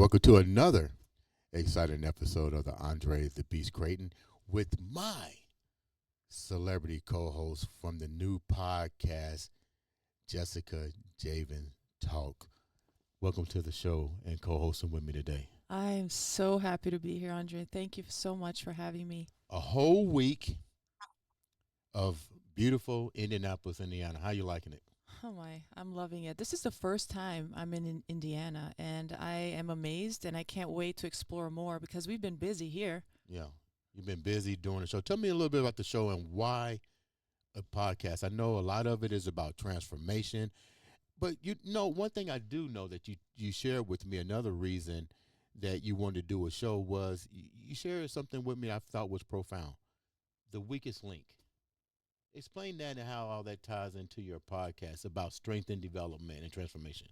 welcome to another exciting episode of the Andre The Beast Crayton with my celebrity co-host from the new podcast, Jessica Javen Talk. Welcome to the show and co-hosting with me today. I am so happy to be here, Andre. Thank you so much for having me. A whole week of beautiful Indianapolis, Indiana. How you liking it? Oh my, I'm loving it. This is the first time I'm in Indiana, and I am amazed, and I can't wait to explore more because we've been busy here. Yeah, you've been busy doing the show. Tell me a little bit about the show and why a podcast. I know a lot of it is about transformation, but you know, one thing I do know that you shared with me, another reason that you wanted to do a show was you shared something with me I thought was profound. The weakest link. Explain that and how all that ties into your podcast about strength and development and transformation.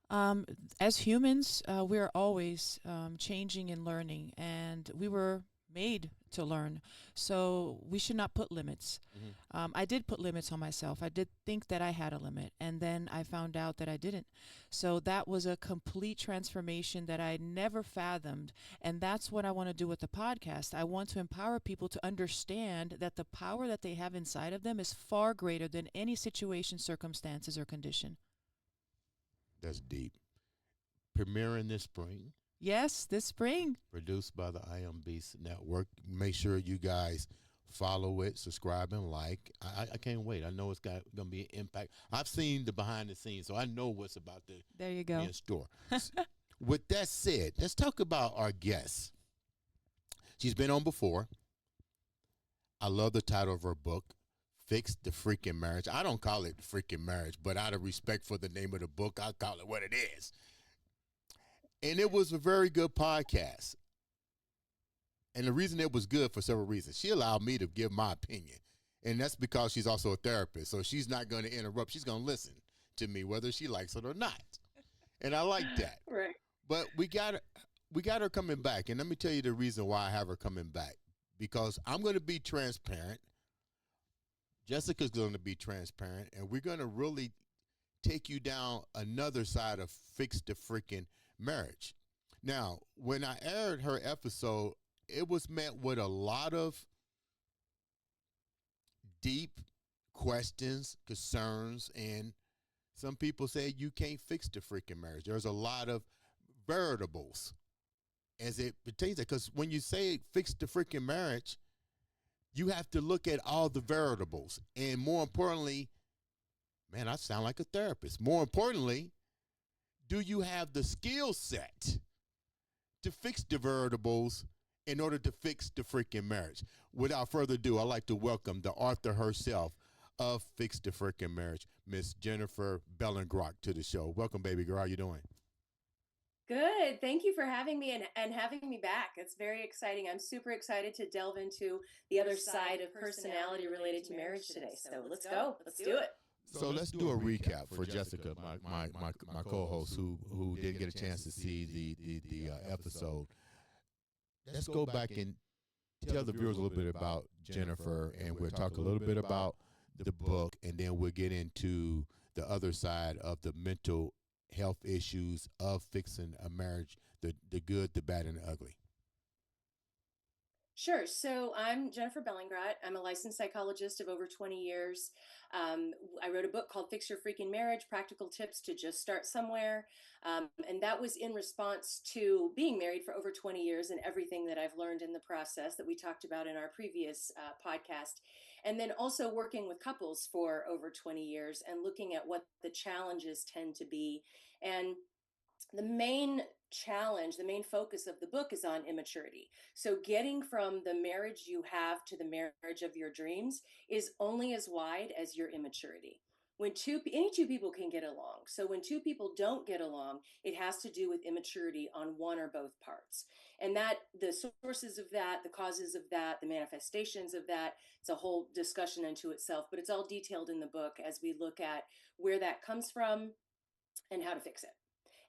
Um, as humans, we are always changing and learning, and we were made to learn. So we should not put limits. I did put limits on myself. I did think that I had a limit, and then I found out that I didn't. So that was a complete transformation that I never fathomed. And that's what I want to do with the podcast. I want to empower people to understand that the power that they have inside of them is far greater than any situation, circumstances, or condition. That's deep. Premiering this spring, Yes, this spring. produced by the iambeast Network. Make sure you guys follow it, subscribe, and like. I can't wait. I know it's going to be an impact. I've seen the behind the scenes, so I know what's about to There you be go. in store. With that said, let's talk about our guest. She's been on before. I love the title of her book, Fix the Freaking Marriage. I don't call it freaking marriage, but out of respect for the name of the book, I call it what it is. And it was a very good podcast. And the reason it was good for several reasons. She allowed me to give my opinion. And that's because she's also a therapist. So she's not going to interrupt. She's going to listen to me whether she likes it or not. And I like that. Right. But we got her coming back. And let me tell you the reason why I have her coming back. Because I'm going to be transparent. Jessica's going to be transparent. And we're going to really take you down another side of Fix the Freaking Marriage. Now, when I aired her episode, it was met with a lot of deep questions, concerns, and some people say you can't fix the freaking marriage. There's a lot of variables as it pertains to, because when you say fix the freaking marriage, you have to look at all the variables. And more importantly, man, I sound like a therapist. More importantly, do you have the skill set to fix the variables in order to fix the freaking marriage? Without further ado, I'd like to welcome the author herself of Fix the Freaking Marriage, Miss Jennifer Bellingrodt, to the show. Welcome, baby girl. How you doing? Good. Thank you for having me and having me back. It's very exciting. I'm super excited to delve into the other side of personality related to marriage today. So let's go. Let's do it. So let's do a recap for Jessica, my co-host, who didn't get a chance to see the episode. Let's go back and tell the viewers a little bit about Jennifer, and we'll talk a little bit about the book, and then we'll get into the other side of the mental health issues of fixing a marriage, the good, the bad, and the ugly. Sure. So I'm Jennifer Bellingrodt. I'm a licensed psychologist of over 20 years. I wrote a book called Fix Your Freaking Marriage, Practical Tips to Just Start Somewhere. And that was in response to being married for over 20 years and everything that I've learned in the process that we talked about in our previous podcast. And then also working with couples for over 20 years and looking at what the challenges tend to be. And the main challenge, the main focus of the book is on immaturity. So getting from the marriage you have to the marriage of your dreams is only as wide as your immaturity. When any two people can get along. So when two people don't get along, it has to do with immaturity on one or both parts. And that the sources of that, the causes of that, the manifestations of that, it's a whole discussion unto itself, but it's all detailed in the book as we look at where that comes from and how to fix it.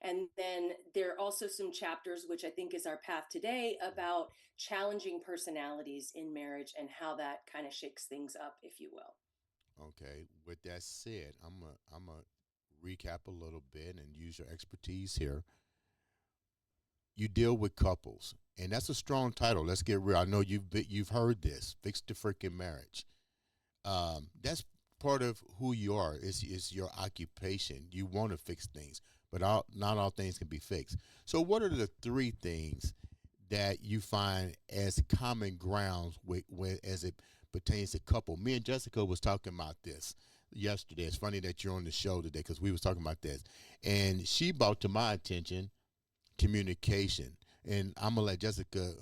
And then there are also some chapters, which I think is our path today, about challenging personalities in marriage and how that kind of shakes things up, if you will. Okay. With that said, I'm a recap a little bit and use your expertise here. you deal with couples, and that's a strong title. Let's get real. I know you've heard this. Fix the freaking marriage. That's part of who you are. Is your occupation. You want to fix things, but not all things can be fixed. So, what are the three things that you find as common grounds as it pertains to couple? Me and Jessica was talking about this yesterday. It's funny that you're on the show today because we was talking about this, and she brought to my attention communication. And I'm gonna let Jessica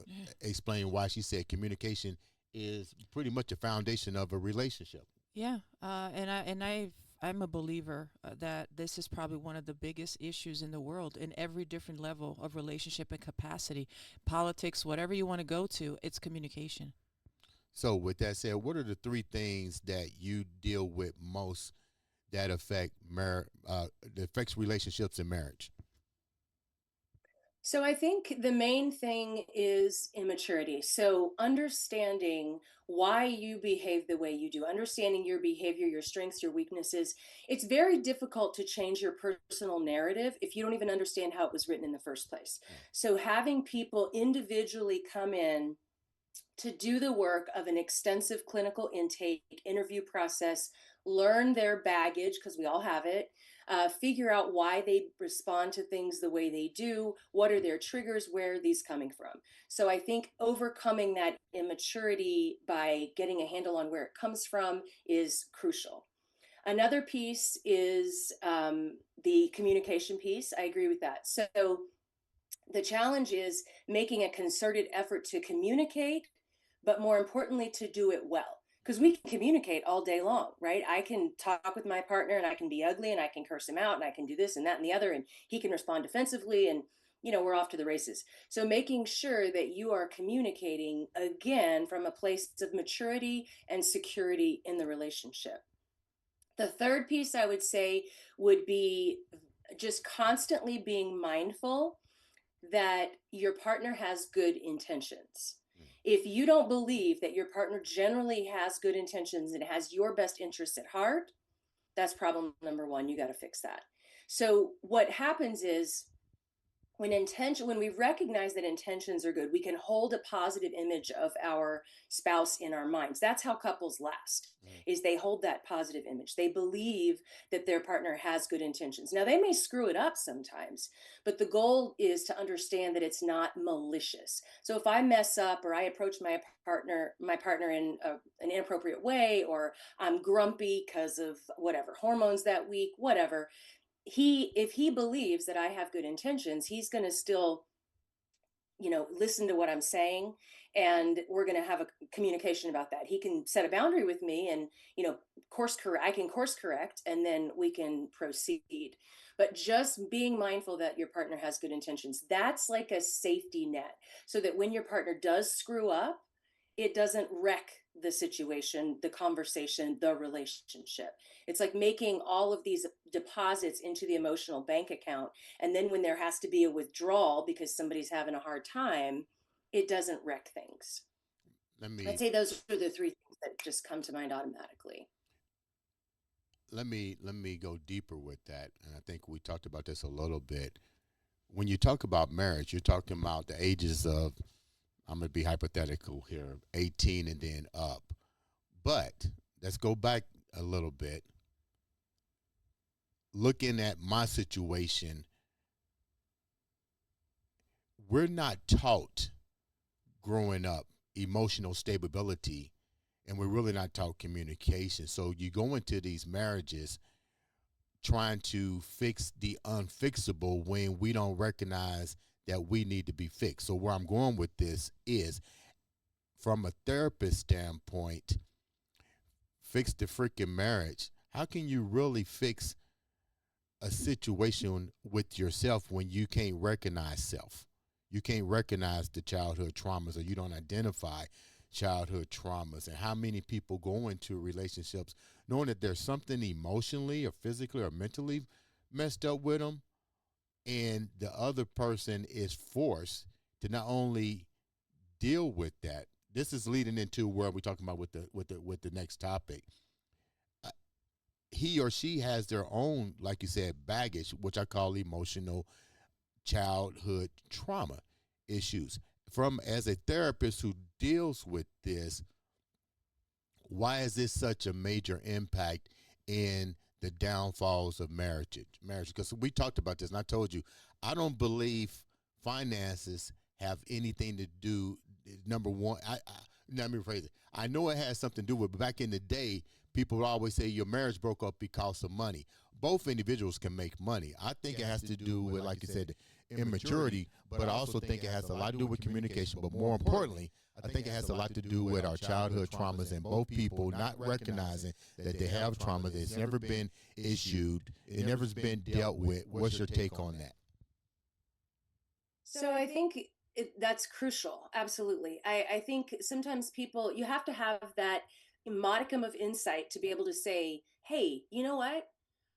explain why she said communication is pretty much the foundation of a relationship. Yeah, I'm a believer that this is probably one of the biggest issues in the world in every different level of relationship and capacity, politics, whatever you want to go to. It's communication. So, with that said, what are the three things that you deal with most that that affects relationships and marriage? So I think the main thing is immaturity. So understanding why you behave the way you do, understanding your behavior, your strengths, your weaknesses. It's very difficult to change your personal narrative if you don't even understand how it was written in the first place. Mm. So having people individually come in to do the work of an extensive clinical intake interview process, learn their baggage, because we all have it, figure out why they respond to things the way they do, what are their triggers, where are these coming from. So I think overcoming that immaturity by getting a handle on where it comes from is crucial. Another piece is the communication piece. I agree with that. So the challenge is making a concerted effort to communicate, but more importantly, to do it well. Because we can communicate all day long, right? I can talk with my partner and I can be ugly and I can curse him out and I can do this and that and the other, and he can respond defensively, and we're off to the races. So making sure that you are communicating again from a place of maturity and security in the relationship. The third piece I would say would be just constantly being mindful that your partner has good intentions. Mm. If you don't believe that your partner generally has good intentions and has your best interests at heart, that's problem number one. You got to fix that. So what happens is when we recognize that intentions are good, we can hold a positive image of our spouse in our minds. That's how couples last. Mm. Is they hold that positive image. They believe that their partner has good intentions. Now they may screw it up sometimes, but the goal is to understand that it's not malicious. So if I mess up or I approach my partner in an inappropriate way, or I'm grumpy because of whatever hormones that week, whatever, if he believes that I have good intentions, he's going to still, listen to what I'm saying, and we're going to have a communication about that. He can set a boundary with me, and course correct. I can course correct, and then we can proceed. But just being mindful that your partner has good intentions, that's like a safety net, so that when your partner does screw up, it doesn't wreck the situation, the conversation, the relationship. It's like making all of these deposits into the emotional bank account. And then when there has to be a withdrawal because somebody's having a hard time, it doesn't wreck things. Let I'd me say those are the three things that just come to mind automatically. let me go deeper with that, and I think we talked about this a little bit. When you talk about marriage, you're talking about the ages of, I'm going to be hypothetical here, 18 and then up. But let's go back a little bit. Looking at my situation, we're not taught growing up emotional stability, and we're really not taught communication. So you go into these marriages trying to fix the unfixable when we don't recognize that we need to be fixed. So where I'm going with this is, from a therapist standpoint, fix the freaking marriage. How can you really fix a situation with yourself when you can't recognize self? You can't recognize the childhood traumas, or you don't identify childhood traumas. And how many people go into relationships knowing that there's something emotionally or physically or mentally messed up with them, and the other person is forced to not only deal with that. This is leading into where we're talking about with the next topic. Uh, he or she has their own, like you said, baggage, which I call emotional childhood trauma issues. From as a therapist who deals with this, why is this such a major impact in the downfalls of marriage? Because we talked about this, and I told you, I don't believe finances have anything to do. Number one, let me rephrase it. I know it has something to do with, but back in the day, people would always say your marriage broke up because of money. Both individuals can make money. I think it has to do with, like you said, immaturity, but I also think it has a lot to do with communication. But more importantly, I think it has a lot to do with our childhood traumas and both people not recognizing that they have trauma that's never been issued, it never been dealt with. What's your take on that? So I think that's crucial. Absolutely. I think sometimes people, you have to have that modicum of insight to be able to say, hey, you know what?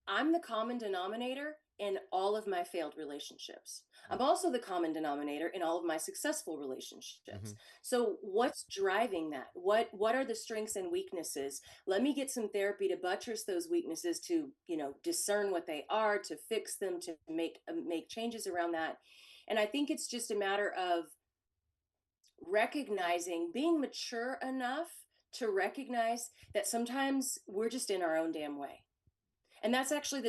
I'm the common denominator in all of my failed relationships. I'm also the common denominator in all of my successful relationships. So what's driving that? What are the strengths and weaknesses? Let me get some therapy to buttress those weaknesses, to, discern what they are, to fix them, to make changes around that. And I think it's just a matter of recognizing, being mature enough to recognize that sometimes we're just in our own damn way. And that's actually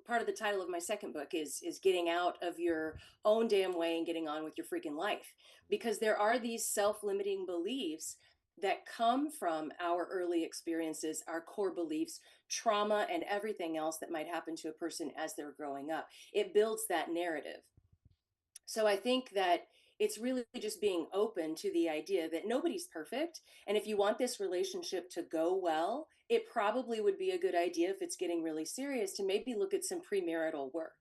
part of the title of my second book is getting out of your own damn way and getting on with your freaking life. Because there are these self-limiting beliefs that come from our early experiences, our core beliefs, trauma, and everything else that might happen to a person as they're growing up. It builds that narrative. So I think that it's really just being open to the idea that nobody's perfect. And if you want this relationship to go well, it probably would be a good idea, if it's getting really serious, to maybe look at some premarital work.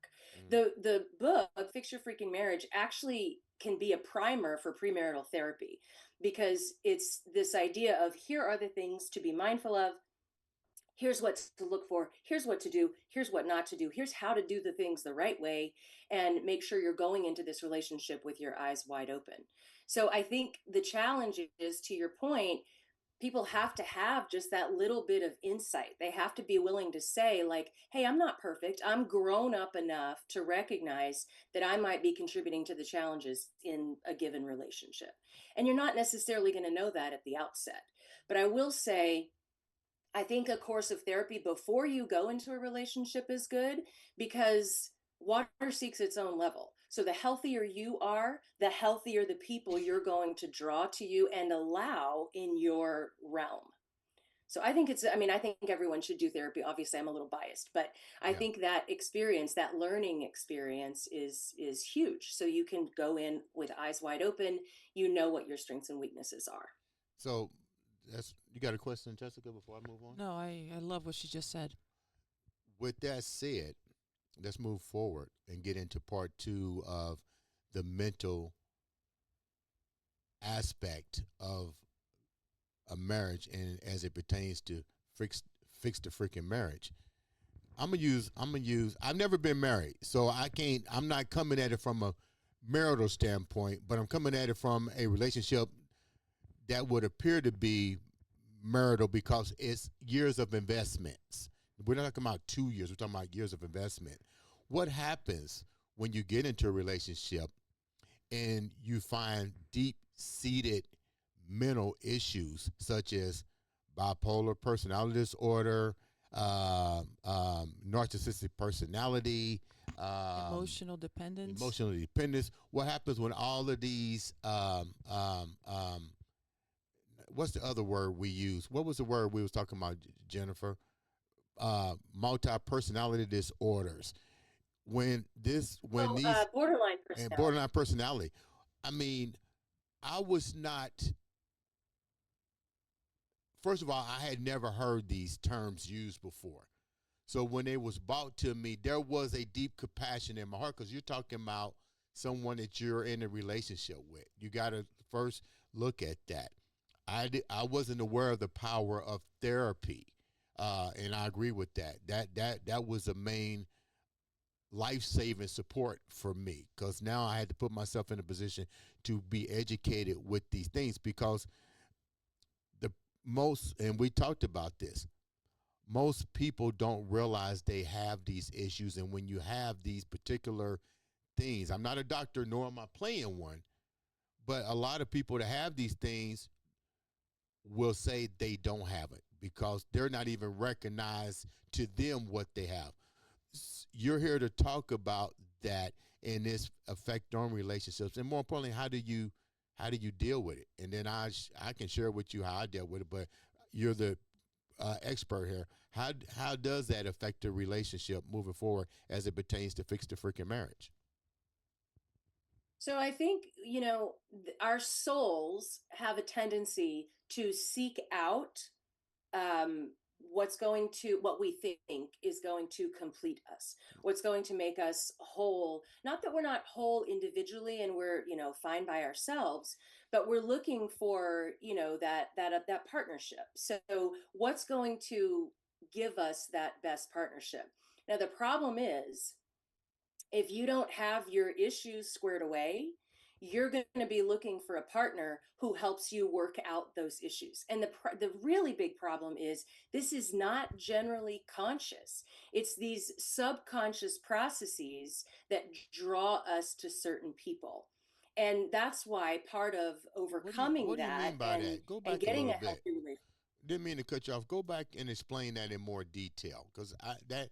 The book, Fix Your Freaking Marriage, actually can be a primer for premarital therapy, because it's this idea of, here are the things to be mindful of. Here's what to look for. Here's what to do. Here's what not to do. Here's how to do the things the right way, and make sure you're going into this relationship with your eyes wide open. So I think the challenge is, to your point, people have to have just that little bit of insight. They have to be willing to say, like, hey, I'm not perfect. I'm grown up enough to recognize that I might be contributing to the challenges in a given relationship. And you're not necessarily going to know that at the outset. But I will say, I think a course of therapy before you go into a relationship is good, because water seeks its own level. So the healthier you are, the healthier the people you're going to draw to you and allow in your realm. So I think I think everyone should do therapy. Obviously, I'm a little biased, but I think that experience, that learning experience, is huge. So you can go in with eyes wide open. You know what your strengths and weaknesses are. So you got a question, Jessica, before I move on? No, I love what she just said. With that said, let's move forward and get into part 2 of the mental aspect of a marriage, and as it pertains to fix the freaking marriage. I've never been married, so I'm not coming at it from a marital standpoint, but I'm coming at it from a relationship that would appear to be marital, because it's years of investments. We're not talking about 2 years. We're talking about years of investment. What happens when you get into a relationship and you find deep-seated mental issues such as bipolar personality disorder, narcissistic personality, Emotional dependence. What happens when all of these what's the other word we use? What was the word we was talking about, Jennifer? Multi-personality disorders. Borderline personality. And borderline personality. I mean, I was not. First of all, I had never heard these terms used before. So when it was brought to me, there was a deep compassion in my heart, because you're talking about someone that you're in a relationship with. You got to first look at that. I wasn't aware of the power of therapy, and I agree with that. That was the main life-saving support for me, because now I had to put myself in a position to be educated with these things, because and we talked about this, most people don't realize they have these issues, and when you have these particular things. I'm not a doctor, nor am I playing one, but a lot of people that have these things will say they don't have it because they're not even recognized to them what they have. You're here to talk about that and its effect on relationships, and more importantly, how do you deal with it? And then I can share with you how I dealt with it, but you're the expert here. How does that affect the relationship moving forward as it pertains to fix the freaking marriage? So I think, our souls have a tendency to seek out um, what we think is going to complete us, what's going to make us whole. Not that we're not whole individually and we're, fine by ourselves, but we're looking for, that partnership. So what's going to give us that best partnership? Now, the problem is, if you don't have your issues squared away, you're going to be looking for a partner who helps you work out those issues. And the really big problem is this is not generally conscious. It's these subconscious processes that draw us to certain people. And that's why part of overcoming What do you that mean by that? Go and back a getting little a bit. healthy relationship. Didn't mean to cut you off. Go back and explain that in more detail because that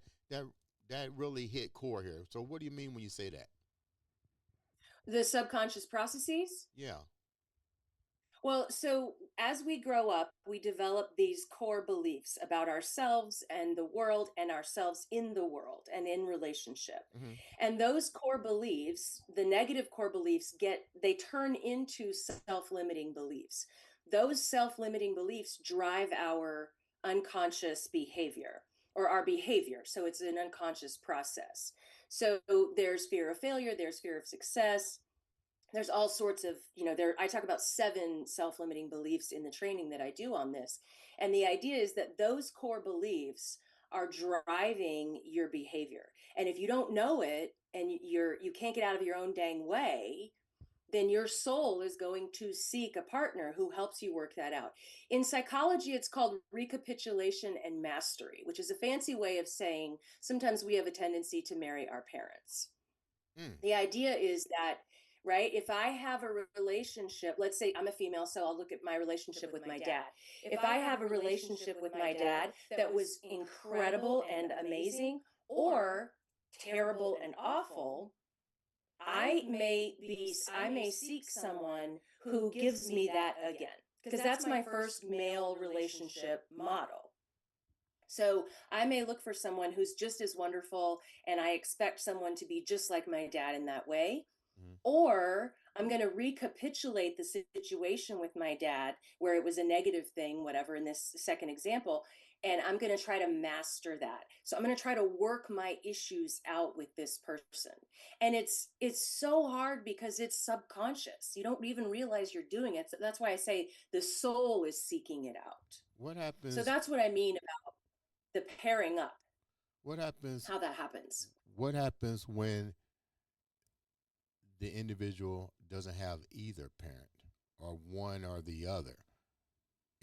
that really hit core here. So what do you mean when you say that? The subconscious processes. Yeah. Well, so as we grow up, we develop these core beliefs about ourselves and the world and ourselves in the world and in relationship. Mm-hmm. And those core beliefs, the negative core beliefs, they turn into self-limiting beliefs. Those self-limiting beliefs drive our unconscious behavior or our behavior. So it's an unconscious process. So there's fear of failure, there's fear of success, there's all sorts of, I talk about 7 self-limiting beliefs in the training that I do on this. And the idea is that those core beliefs are driving your behavior. And if you don't know it and you can't get out of your own dang way, then your soul is going to seek a partner who helps you work that out. In psychology, it's called recapitulation and mastery, which is a fancy way of saying sometimes we have a tendency to marry our parents. Mm. The idea is that, right, if I have a relationship, let's say I'm a female, so I'll look at my relationship with my dad. If I have a relationship with my dad that was incredible and amazing or terrible and awful, I may seek someone who gives me that again, because that's my first male relationship model. So I may look for someone who's just as wonderful, and I expect someone to be just like my dad in that way. Mm-hmm. Or I'm going to recapitulate the situation with my dad where it was a negative thing, whatever, in this second example. And I'm going to try to master that. So I'm going to try to work my issues out with this person. And it's so hard because it's subconscious. You don't even realize you're doing it. So that's why I say the soul is seeking it out. What So happens? that's what I mean about the pairing up, What happens? how that happens. What happens when the individual doesn't have either parent or one or the other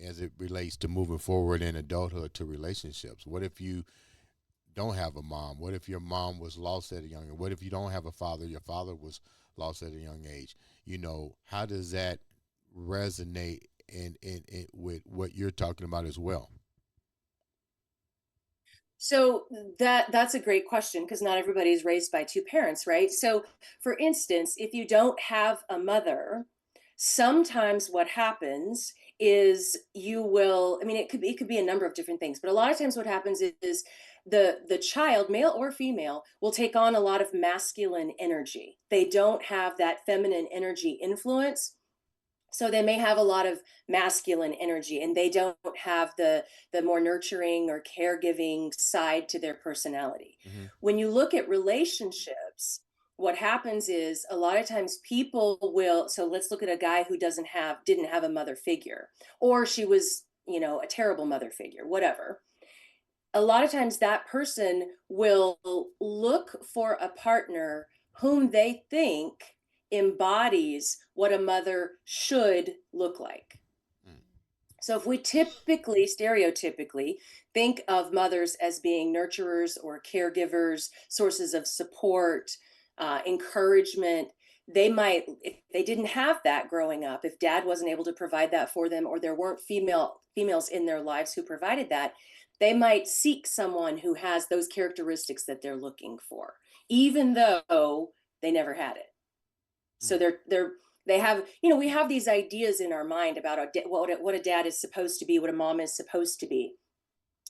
as it relates to moving forward in adulthood to relationships? What if you don't have a mom? What if your mom was lost at a young age? What if you don't have a father? Your father was lost at a young age. How does that resonate in with what you're talking about as well? So that's a great question because not everybody is raised by 2 parents, right? So for instance, if you don't have a mother, sometimes what happens is you will, I mean, it could be a number of different things, but a lot of times what happens is the child, male or female, will take on a lot of masculine energy. They don't have that feminine energy influence, so they may have a lot of masculine energy and they don't have the more nurturing or caregiving side to their personality. Mm-hmm. When you look at relationships, what happens is a lot of times people will, so let's look at a guy who didn't have a mother figure, or she was, a terrible mother figure, whatever. A lot of times that person will look for a partner whom they think embodies what a mother should look like. Mm. So if we stereotypically think of mothers as being nurturers or caregivers, sources of support, encouragement. They might, if they didn't have that growing up, if dad wasn't able to provide that for them, or there weren't females in their lives who provided that, they might seek someone who has those characteristics that they're looking for, even though they never had it. So Mm. they have, we have these ideas in our mind about what a dad is supposed to be, what a mom is supposed to be.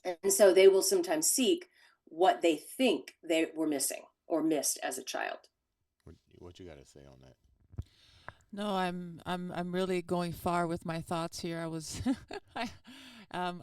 And so they will sometimes seek what they think they were missing or missed as a child. What you got to say on that? No, I'm really going far with my thoughts here. I was I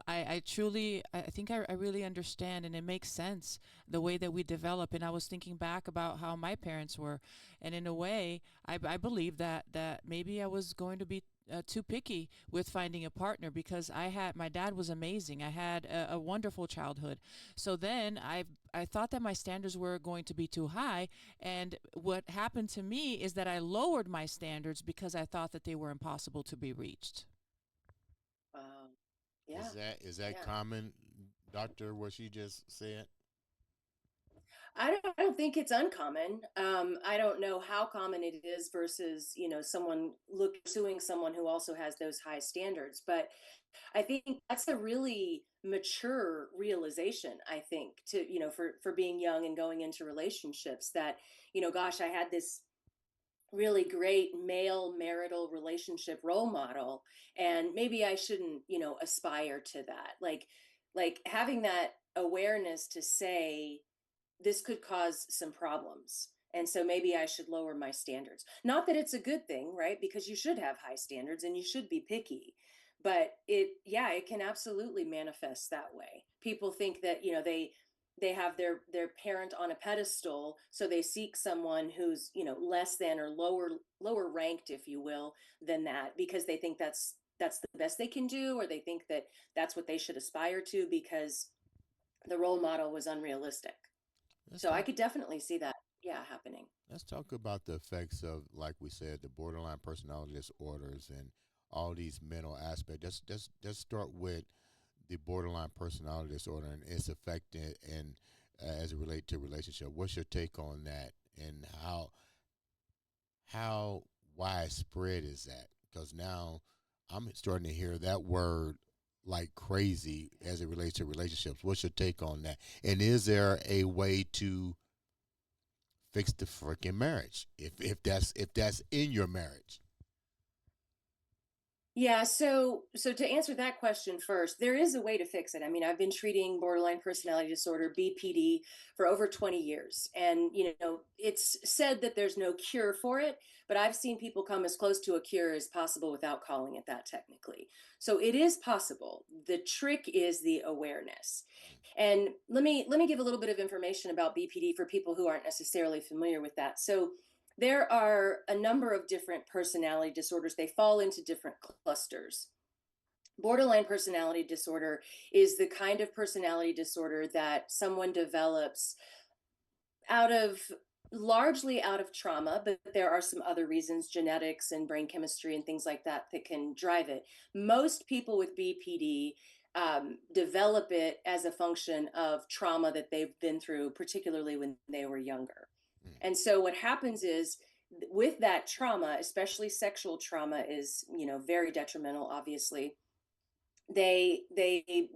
I truly I think I really understand, and it makes sense the way that we develop. And I was thinking back about how my parents were, and in a way I believe that maybe I was going to be too picky with finding a partner, because I had my dad was amazing. I had a wonderful childhood. So then I thought that my standards were going to be too high, and what happened to me is that I lowered my standards because I thought that they were impossible to be reached. Um, yeah, Is that yeah. common, Doctor? What she just said? I don't think it's uncommon. I don't know how common it is versus, someone pursuing someone who also has those high standards. But I think that's a really mature realization, I think, for being young and going into relationships, that, gosh, I had this really great male marital relationship role model, and maybe I shouldn't, aspire to that. Like having that awareness to say, this could cause some problems. And so maybe I should lower my standards. Not that it's a good thing, right? Because you should have high standards and you should be picky. But yeah, it can absolutely manifest that way. People think that, they have their parent on a pedestal, so they seek someone who's, less than or lower ranked, if you will, than that, because they think that's the best they can do, or they think that that's what they should aspire to because the role model was unrealistic. Let's So I talk. could definitely see that, yeah, happening. Let's talk about the effects of, like we said, the borderline personality disorders and all these mental aspects. Let's start with the borderline personality disorder and its effect and as it relates to relationship. What's your take on that, and how widespread is that? Because now I'm starting to hear that word like crazy as it relates to relationships. What's your take on that? And is there a way to fix the freaking marriage if that's in your marriage? Yeah, so to answer that question first, there is a way to fix it. I mean, I've been treating borderline personality disorder, BPD, for over 20 years. And, it's said that there's no cure for it, but I've seen people come as close to a cure as possible without calling it that technically. So it is possible. The trick is the awareness. And let me give a little bit of information about BPD for people who aren't necessarily familiar with that. So there are a number of different personality disorders. They fall into different clusters. Borderline personality disorder is the kind of personality disorder that someone develops out of largely out of trauma, but there are some other reasons, genetics and brain chemistry and things like that, that can drive it. Most people with BPD develop it as a function of trauma that they've been through, particularly when they were younger. Mm. And so what happens is, with that trauma, especially sexual trauma, is, very detrimental, obviously. They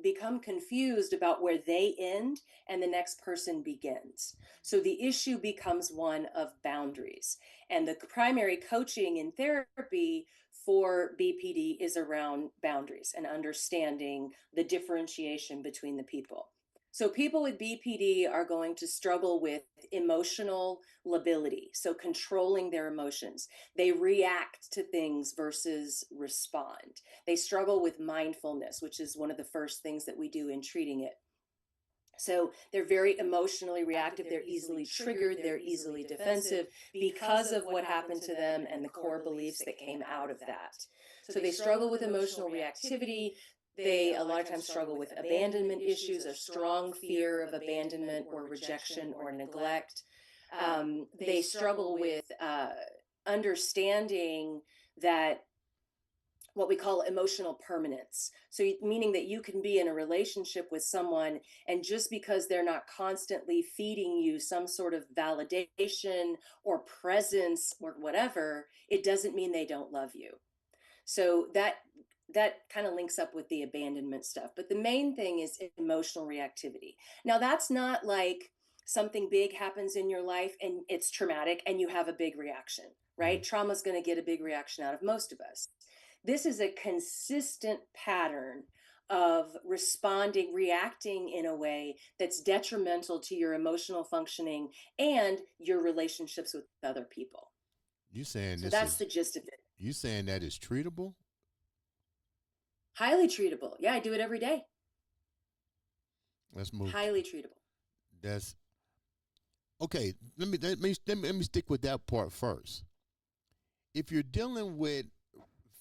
become confused about where they end and the next person begins. So the issue becomes one of boundaries, and the primary coaching and therapy for BPD is around boundaries and understanding the differentiation between the people. So people with BPD are going to struggle with emotional lability, so controlling their emotions. They react to things versus respond. They struggle with mindfulness, which is one of the first things that we do in treating it. So they're very emotionally reactive. They're easily triggered. They're easily defensive because of what happened to them and the core beliefs that came out of that. So they struggle with emotional reactivity. They a lot of times struggle with abandonment issues, a strong fear of abandonment or rejection or neglect. They struggle with understanding that what we call emotional permanence. So, meaning that you can be in a relationship with someone, and just because they're not constantly feeding you some sort of validation or presence or whatever, it doesn't mean they don't love you. So that kind of links up with the abandonment stuff. But the main thing is emotional reactivity. Now, that's not like something big happens in your life and it's traumatic and you have a big reaction, Mm-hmm. right? Trauma is going to get a big reaction out of most of us. This is a consistent pattern of responding, reacting in a way that's detrimental to your emotional functioning and your relationships with other people. You saying So this that's is the gist of it. you saying that is treatable? Highly treatable. Yeah, I do it every day. Let's move. Highly treatable. That's okay. Let me stick with that part first. If you're dealing with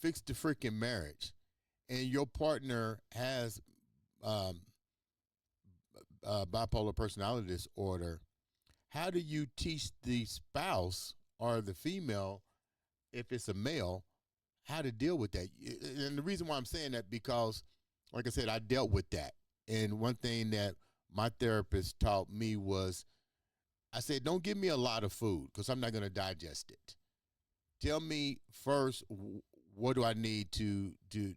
fix the freaking marriage, and your partner has um, bipolar personality disorder, how do you teach the spouse or the female, if it's a male, how to deal with that? And the reason why I'm saying that, because, like I said, I dealt with that. And one thing that my therapist taught me was, I said, don't give me a lot of food because I'm not going to digest it. Tell me first, what do I need to do?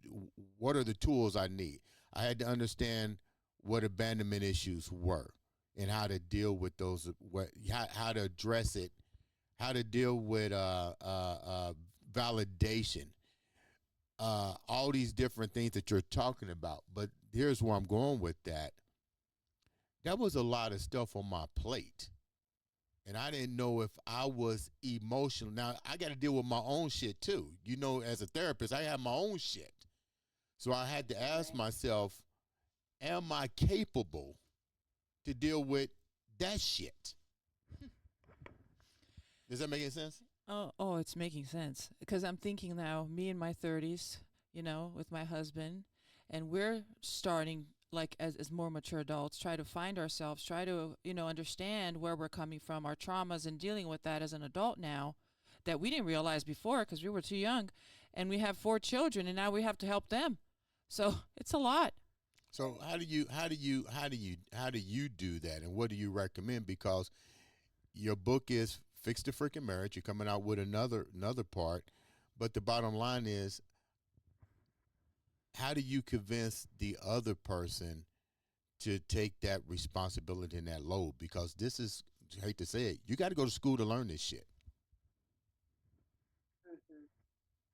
What are the tools I need? I had to understand what abandonment issues were and how to deal with those, how to address it, how to deal with validation, all these different things that you're talking about. But here's where I'm going with that. That was a lot of stuff on my plate. And I didn't know if I was emotional. Now, I got to deal with my own shit too. You know, as a therapist, I have my own shit. So I had to ask myself, am I capable to deal with that shit? Does that make any sense? Oh, it's making sense because I'm thinking now, me in my 30s, you know, with my husband, and we're starting like as more mature adults, try to find ourselves, try to, you know, understand where we're coming from, our traumas, and dealing with that as an adult now that we didn't realize before because we were too young, and we have 4 children, and now we have to help them. So it's a lot. So how do you do that, and what do you recommend? Because your book is Fix the Freaking Marriage. You're coming out with another part, but the bottom line is, how do you convince the other person to take that responsibility and that load? Because this is, I hate to say it, you got to go to school to learn this shit. Mhm.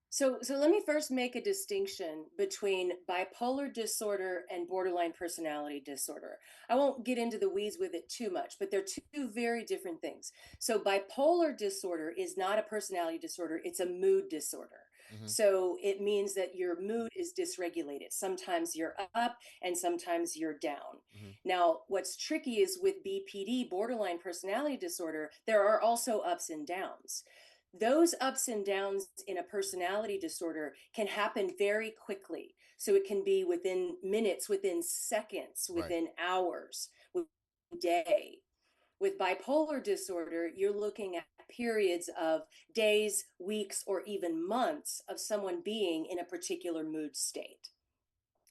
So let me first make a distinction between bipolar disorder and borderline personality disorder. I won't get into the weeds with it too much, but they're two very different things. So bipolar disorder is not a personality disorder, it's a mood disorder. Mm-hmm. So it means that your mood is dysregulated. Sometimes you're up and sometimes you're down. Mm-hmm. Now, what's tricky is with BPD, borderline personality disorder, there are also ups and downs. Those ups and downs in a personality disorder can happen very quickly. So it can be within minutes, within seconds, Right. within hours, within a day. With bipolar disorder, you're looking at periods of days, weeks, or even months of someone being in a particular mood state.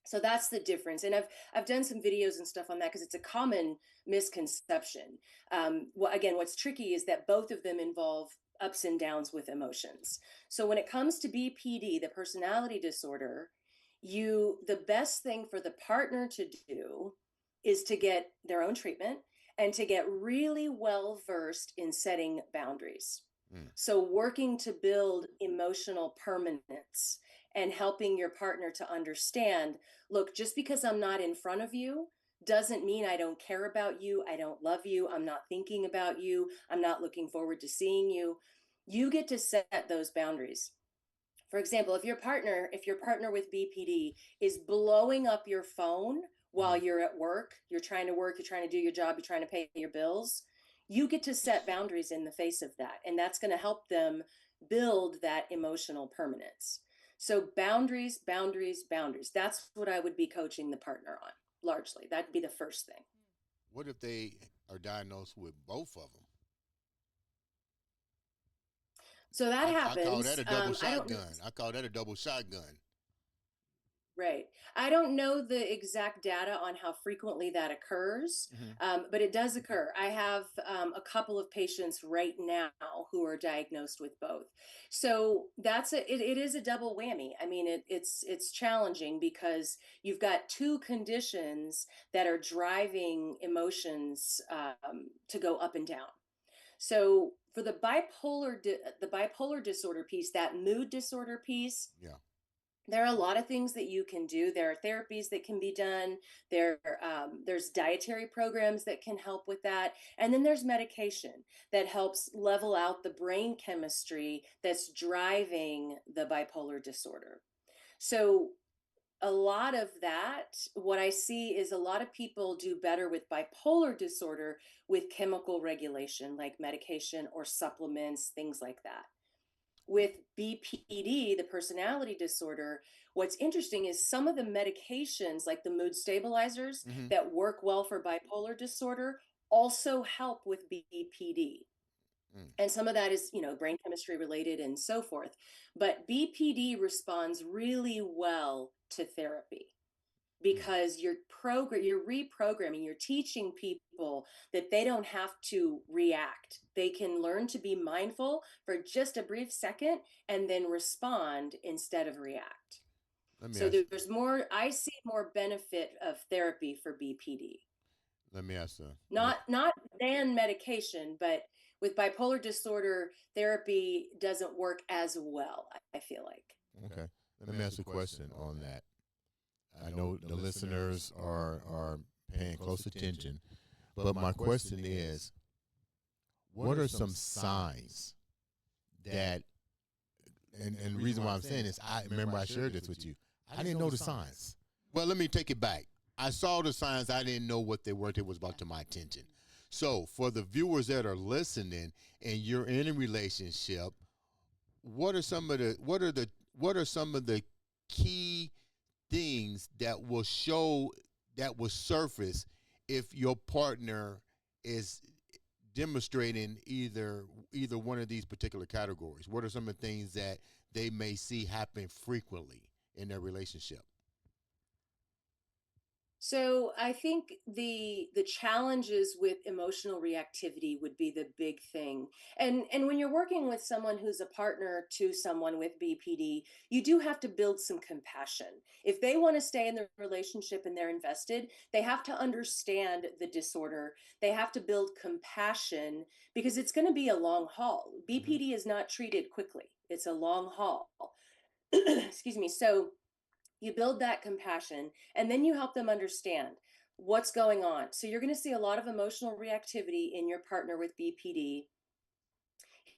So that's the difference. And I've done some videos and stuff on that because it's a common misconception. Well, again, what's tricky is that both of them involve ups and downs with emotions. So when it comes to BPD, the personality disorder, the best thing for the partner to do is to get their own treatment and to get really well versed in setting boundaries. Mm. So working to build emotional permanence and helping your partner to understand, look, just because I'm not in front of you doesn't mean I don't care about you. I don't love you. I'm not thinking about you. I'm not looking forward to seeing you. You get to set those boundaries. For example, if your partner with BPD is blowing up your phone while Mm-hmm. you're at work, you're trying to do your job, you're trying to pay your bills, you get to set boundaries in the face of that. And that's going to help them build that emotional permanence. So boundaries, boundaries, boundaries. That's what I would be coaching the partner on largely. That'd be the first thing. What if they are diagnosed with both of them? So that I call happens. that a double I don't know. shotgun. I call that a double shotgun. Right. I don't know the exact data on how frequently that occurs, Hmm. but it does occur. I have a couple of patients right now who are diagnosed with both. So it is a double whammy. I mean, it's challenging because you've got two conditions that are driving emotions to go up and down. So for the bipolar disorder piece, that mood disorder piece, Yeah. there are a lot of things that you can do. There are therapies that can be done. There's dietary programs that can help with that, and then there's medication that helps level out the brain chemistry that's driving the bipolar disorder. So a lot of that, what I see is a lot of people do better with bipolar disorder with chemical regulation, like medication or supplements, things like that. With BPD, the personality disorder, what's interesting is some of the medications, like the mood stabilizers Hmm. that work well for bipolar disorder, also help with BPD. Mm. And some of that is, brain chemistry related and so forth. But BPD responds really well to therapy Mm. because you're reprogramming, you're teaching people that they don't have to react. They can learn to be mindful for just a brief second and then respond instead of react. Let me So ask. I see more benefit of therapy for BPD. Let me ask. Not than medication, but with bipolar disorder, therapy doesn't work as well, I feel like. Okay. Let me ask a question on that. I know the listeners are paying close attention, but my question is, what are some signs that, and the reason why I'm saying this, I remember I shared this with you. I didn't know the signs. Well, let me take it back. I saw the signs. I didn't know what they were until it was brought to my attention. So for the viewers that are listening and you're in a relationship, what are some of the key things that will surface if your partner is demonstrating either one of these particular categories? What are some of the things that they may see happen frequently in their relationship? So I think the challenges with emotional reactivity would be the big thing. And when you're working with someone who's a partner to someone with BPD, you do have to build some compassion. If they want to stay in the relationship and they're invested, they have to understand the disorder. They have to build compassion because it's going to be a long haul. Mm-hmm. BPD is not treated quickly. It's a long haul. Excuse me. So you build that compassion and then you help them understand what's going on. So you're going to see a lot of emotional reactivity in your partner with BPD.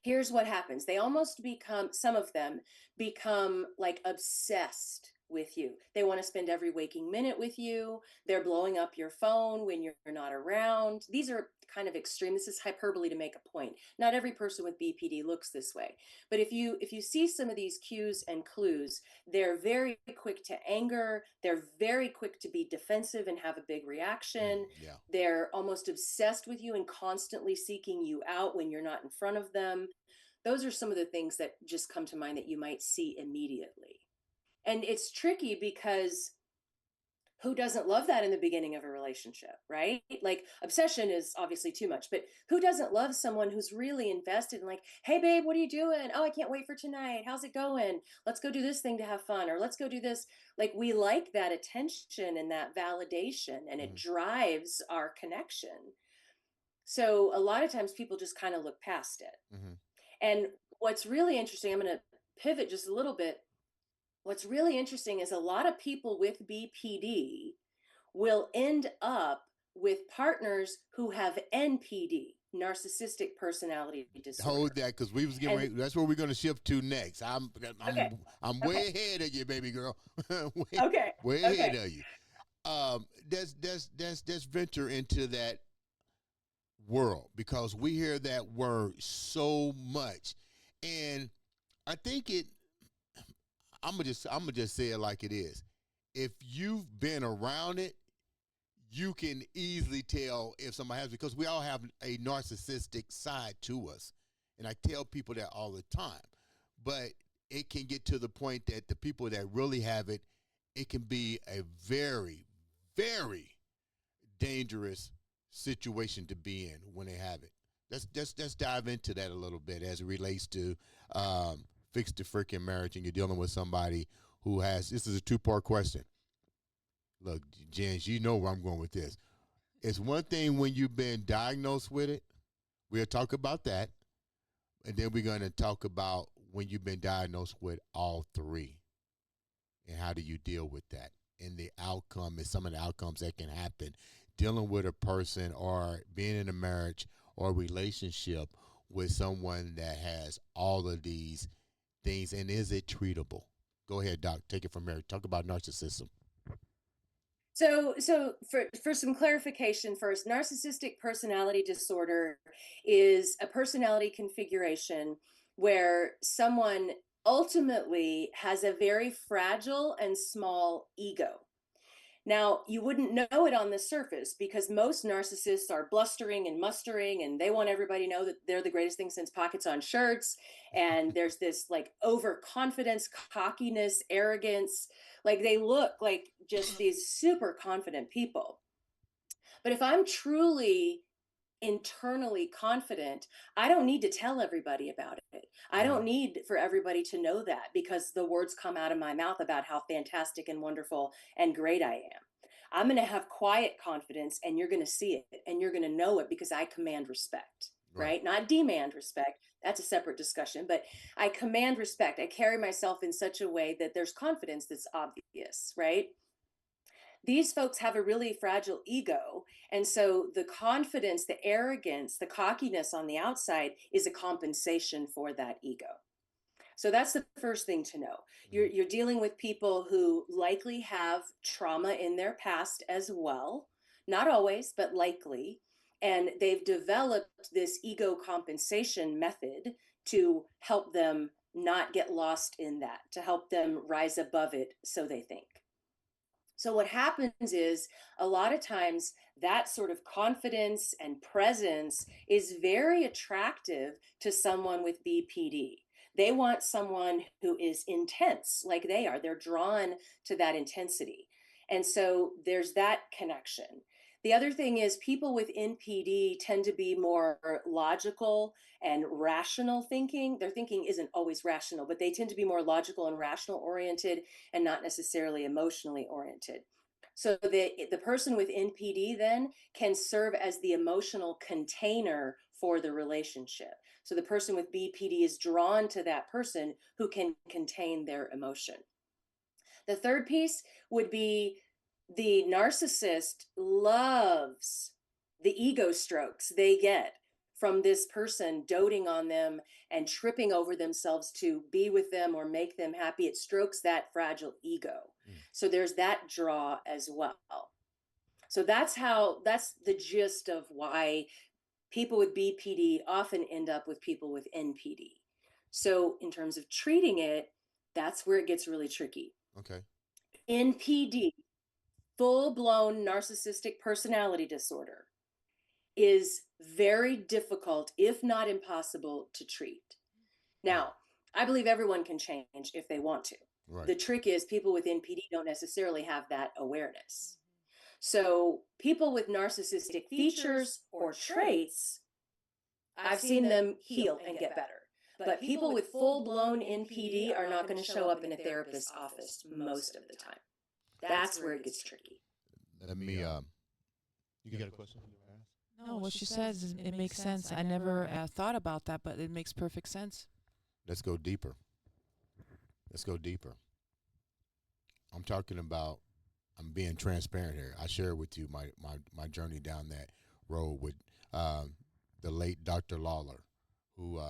Here's what happens. They almost become, some of them become like obsessed with you. They want to spend every waking minute with you. They're blowing up your phone when you're not around. These are kind of extreme. This is hyperbole to make a point. Not every person with BPD looks this way. But if you see some of these cues and clues, they're very quick to anger. They're very quick to be defensive and have a big reaction. Yeah. They're almost obsessed with you and constantly seeking you out when you're not in front of them. Those are some of the things that just come to mind that you might see immediately. And it's tricky because who doesn't love that in the beginning of a relationship, right? Like obsession is obviously too much, but who doesn't love someone who's really invested in like, hey babe, what are you doing? Oh, I can't wait for tonight. How's it going? Let's go do this thing to have fun, or let's go do this. Like we like that attention and that validation, and it Mm-hmm. drives our connection. So a lot of times people just kind of look past it. Mm-hmm. And what's really interesting, I'm going to pivot just a little bit. What's really interesting is a lot of people with BPD will end up with partners who have NPD, narcissistic personality Hold disorder. that, because we was getting And ready. That's where we're going to shift to next. okay, I'm okay, way ahead of you, baby girl. okay, Way ahead okay. of you. Let's venture into that world, because we hear that word so much, and I think it. I'm gonna just say it like it is. If you've been around it, you can easily tell if somebody has, because we all have a narcissistic side to us, and I tell people that all the time. But it can get to the point that the people that really have it, it can be a very, very dangerous situation to be in when they have it. Let's dive into that a little bit as it relates to fix the freaking marriage, and you're dealing with somebody who has. This is a two-part question. Look, Jens, you know where I'm going with this. It's one thing when you've been diagnosed with it. We'll talk about that, and then we're going to talk about when you've been diagnosed with all three, and how do you deal with that, and the outcome, and some of the outcomes that can happen dealing with a person or being in a marriage or relationship with someone that has all of these things, and is it treatable? Go ahead, Doc. Take it from here. Talk about narcissism. So for some clarification first, narcissistic personality disorder is a personality configuration where someone ultimately has a very fragile and small ego. Now, you wouldn't know it on the surface because most narcissists are blustering and mustering, and they want everybody to know that they're the greatest thing since pockets on shirts. And there's this like overconfidence, cockiness, arrogance. Like they look like just these super confident people. But if I'm truly internally confident, I don't need to tell everybody about it. I don't need for everybody to know that because the words come out of my mouth about how fantastic and wonderful and great I am. I'm going to have quiet confidence, and you're going to see it and you're going to know it because I command respect, right? Not demand respect. That's a separate discussion, but I command respect. I carry myself in such a way that there's confidence that's obvious, right? These folks have a really fragile ego. And so the confidence, the arrogance, the cockiness on the outside is a compensation for that ego. So that's the first thing to know. You're dealing with people who likely have trauma in their past as well. Not always, but likely. And they've developed this ego compensation method to help them not get lost in that, to help them rise above it, so they think. So what happens is a lot of times that sort of confidence and presence is very attractive to someone with BPD. They want someone who is intense like they are. They're drawn to that intensity. And so there's that connection. The other thing is people with NPD tend to be more logical and rational thinking. Their thinking isn't always rational, but they tend to be more logical and rational oriented and not necessarily emotionally oriented. So the person with NPD then can serve as the emotional container for the relationship. So the person with BPD is drawn to that person who can contain their emotion. The third piece would be the narcissist loves the ego strokes they get from this person doting on them and tripping over themselves to be with them or make them happy. It strokes that fragile ego. So there's that draw as well. So that's the gist of why people with BPD often end up with people with NPD. So in terms of treating it, that's where it gets really tricky. Okay. NPD, full-blown narcissistic personality disorder, is very difficult, if not impossible, to treat. Now, I believe everyone can change if they want to. Right. The trick is people with NPD don't necessarily have that awareness. So people with narcissistic features or traits, I've seen them heal and get better. But people with full-blown NPD are not going to show up in a therapist's office most of the time. That's where it gets tricky. Let me, you got a question? No, what she says, it makes sense. I never thought about that, but it makes perfect sense. Let's go deeper. Let's go deeper. I'm talking about, I'm being transparent here. I share with you my journey down that road with the late Dr. Lawler, who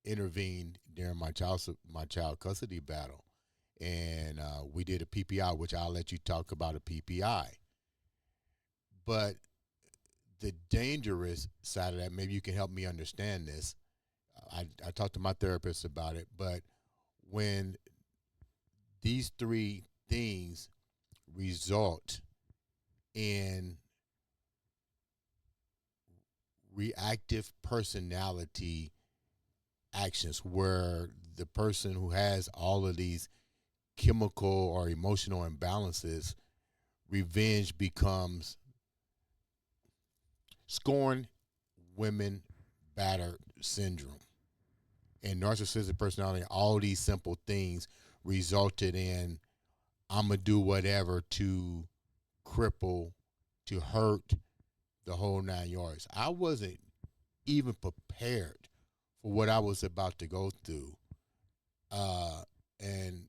intervened during my child custody battle. And we did a PPI, which I'll let you talk about a PPI. But the dangerous side of that, maybe you can help me understand this. I talked to my therapist about it, but when these three things result in reactive personality actions where the person who has all of these chemical or emotional imbalances, revenge becomes scorn women battered syndrome. And narcissistic personality, all these simple things resulted in I'm going to do whatever to cripple, to hurt the whole 9 yards. I wasn't even prepared for what I was about to go through. And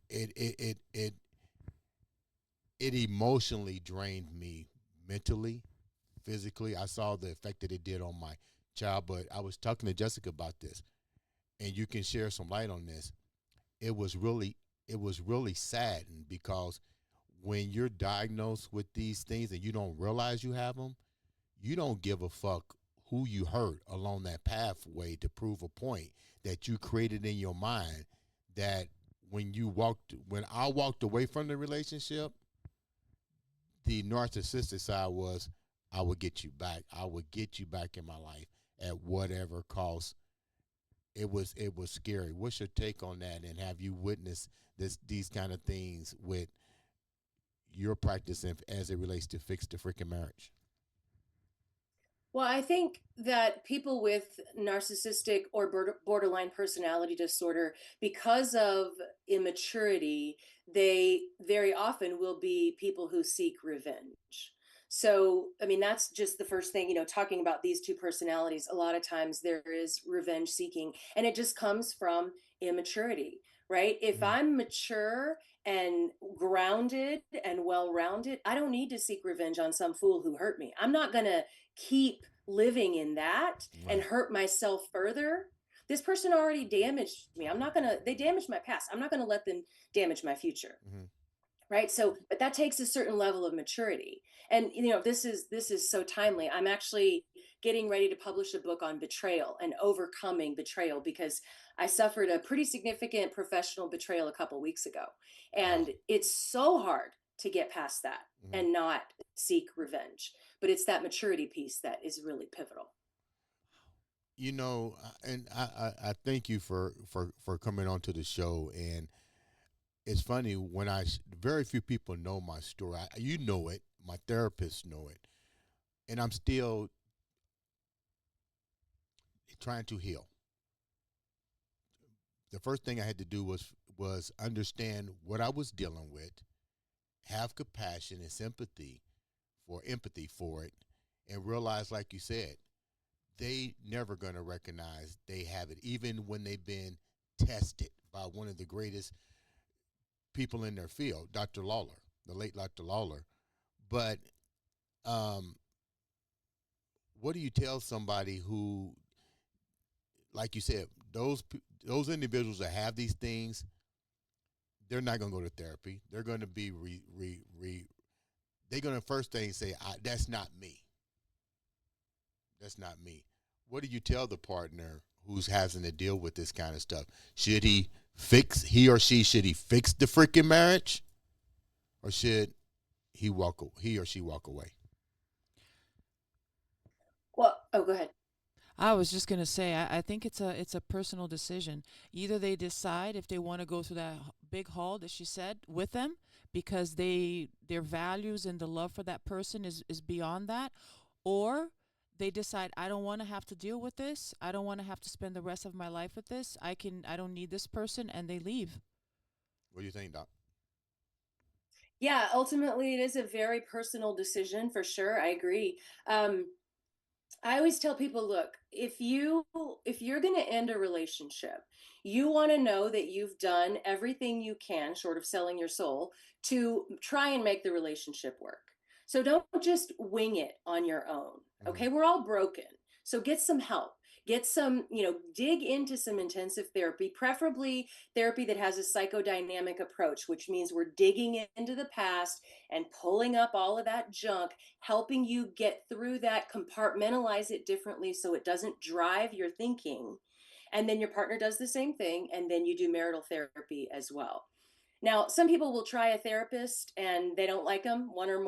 it, it, it, it, it emotionally drained me mentally, physically. I saw the effect that it did on my child, but I was talking to Jessica about this, and you can share some light on this. It was really saddened because when you're diagnosed with these things and you don't realize you have them, you don't give a fuck who you hurt along that pathway to prove a point that you created in your mind. That when I walked away from the relationship, the narcissistic side was, I would get you back. I would get you back in my life at whatever cost. It was scary. What's your take on that? And have you witnessed these kind of things with your practice as it relates to fix the freaking marriage? Well, I think that people with narcissistic or borderline personality disorder, because of immaturity, they very often will be people who seek revenge. So, I mean, that's just the first thing, talking about these two personalities. A lot of times there is revenge seeking, and it just comes from immaturity, right? If Mm-hmm. I'm mature and grounded and well rounded, I don't need to seek revenge on some fool who hurt me. I'm not going to keep living in that and Right. hurt myself further. This person already damaged me. They damaged my past. I'm not going to let them damage my future. Mm-hmm. Right. So, but that takes a certain level of maturity. And, this is so timely. I'm actually getting ready to publish a book on betrayal and overcoming betrayal because I suffered a pretty significant professional betrayal a couple weeks ago. Wow. And it's so hard to get past that Mm-hmm. and not seek revenge. But it's that maturity piece that is really pivotal. And I thank you for coming onto the show. And it's funny when very few people know my story. You know it, my therapists know it, and I'm still trying to heal. The first thing I had to do was understand what I was dealing with, have compassion and empathy for it, and realize, like you said, they never gonna recognize they have it, even when they've been tested by one of the greatest people in their field, Dr. Lawler, the late Dr. Lawler. But um, what do you tell somebody who, like you said, those individuals that have these things, they're not gonna go to therapy. They're gonna be they're gonna first thing say, "That's not me. That's not me." What do you tell the partner who's having to deal with this kind of stuff? Should he or she fix the freaking marriage, or should he or she walk away? Well, oh, go ahead. I was just gonna say, I think it's a personal decision. Either they decide if they want to go through that big haul that she said with them because their values and the love for that person is beyond that, or they decide I don't want to have to deal with this. I don't want to have to spend the rest of my life with this. I don't need this person, and they leave. What do you think, Doc? Yeah, ultimately, it is a very personal decision for sure. I agree. I always tell people, look, if you're going to end a relationship, you want to know that you've done everything you can, short of selling your soul, to try and make the relationship work. So don't just wing it on your own. Mm-hmm. Okay, we're all broken. So get some help. Get some, dig into some intensive therapy, preferably therapy that has a psychodynamic approach, which means we're digging into the past and pulling up all of that junk, helping you get through that, compartmentalize it differently so it doesn't drive your thinking. And then your partner does the same thing, and then you do marital therapy as well. Now, some people will try a therapist and they don't like them. One or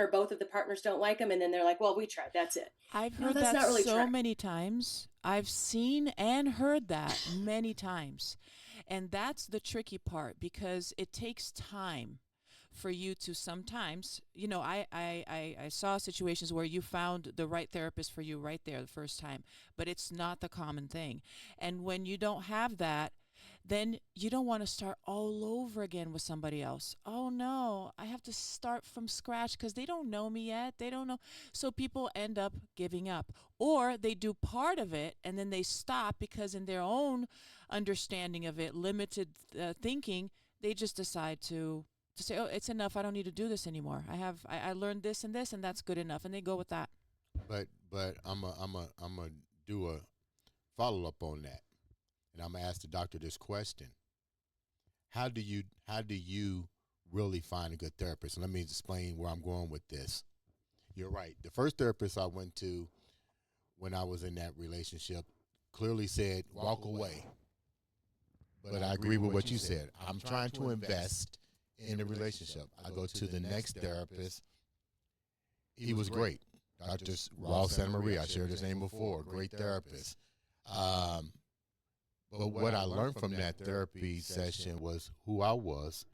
both of the partners don't like them, and then they're like, "Well, we tried. That's it." I've No, heard that's that not really so trying. many times. I've seen and heard that many times. And that's the tricky part because it takes time for you to sometimes, I saw situations where you found the right therapist for you right there the first time, but it's not the common thing. And when you don't have that, then you don't want to start all over again with somebody else. Oh no, I have to start from scratch because they don't know me yet. They don't know. So people end up giving up, or they do part of it and then they stop because, in their own understanding of it, limited thinking, they just decide to say, "Oh, it's enough. I don't need to do this anymore. I learned this, and that's good enough," and they go with that. But I'm a do a follow up on that, and I'm gonna ask the doctor this question: How do you really find a good therapist? And let me explain where I'm going with this. You're right. The first therapist I went to when I was in that relationship clearly said, "Walk away." But I agree with what you said. I'm trying to invest in the relationship. I go to the next therapist. He was great. Dr. Ross Santa Maria, I shared his name before, great therapist. Um, but what I learned from that therapy session was who I was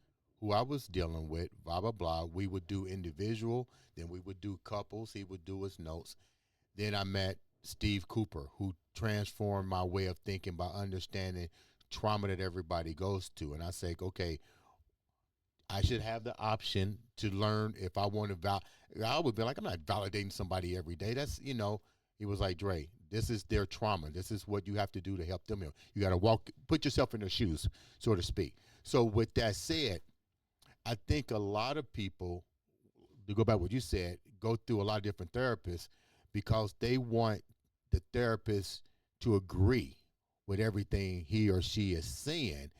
dealing with, blah, blah, blah. We would do individual, then we would do couples. He would do his notes. Then I met Steve Cooper, who transformed my way of thinking by understanding trauma that everybody goes to. And I say, okay, I should have the option to learn if I want to I would be like, I'm not validating somebody every day. He was like, Dre, this is their trauma. This is what you have to do to help them. You got to put yourself in their shoes, so to speak. So with that said, I think a lot of people, to go back to what you said, go through a lot of different therapists because they want the therapist to agree with everything he or she is saying.